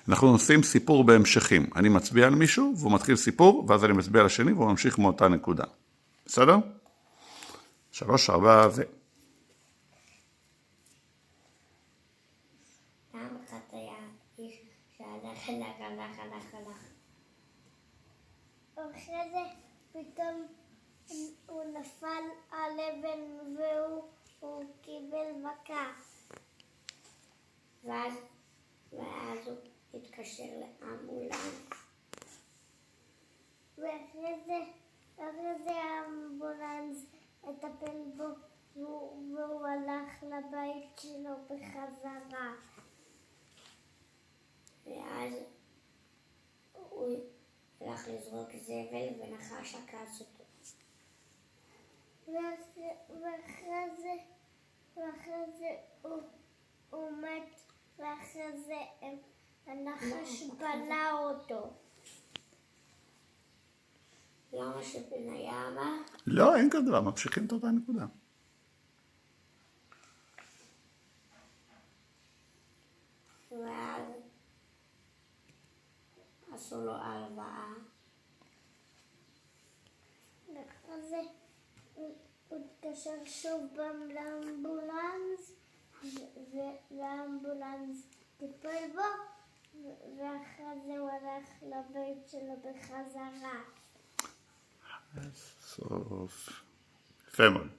אנחנו עושים סיפור בהמשכים. אני מצביע על מישהו, והוא מתחיל סיפור, ואז אני מצביע על השני, והוא ממשיך מאותה נקודה. בסדר? 3, 4 ו... פעם אחת היה איש שהלך. אחרי זה פתאום הוא נפל על אבן והוא קיבל מכה. ואז הוא התקשר לאמבולנס. ואחרי זה האמבולנס מטפל בו והוא הלך לבית שלו בחזרה. ואז הוא הלך לזרוק זבל ונחש עקץ אותו. ואחרי זה הוא מת, ואחרי זה הנחש בלע אותו. למה שבניה אמר? לא, אין כזה דבר, ממשיכים את אותה נקודה. ואז עשו לו הלוואה. ואחרי זה הוא התקשר שוב לאמבולנס, והאמבולנס טיפל בו, ואחרי זה הוא הלך לבית שלו בחזרה. סוף. יפה מאוד.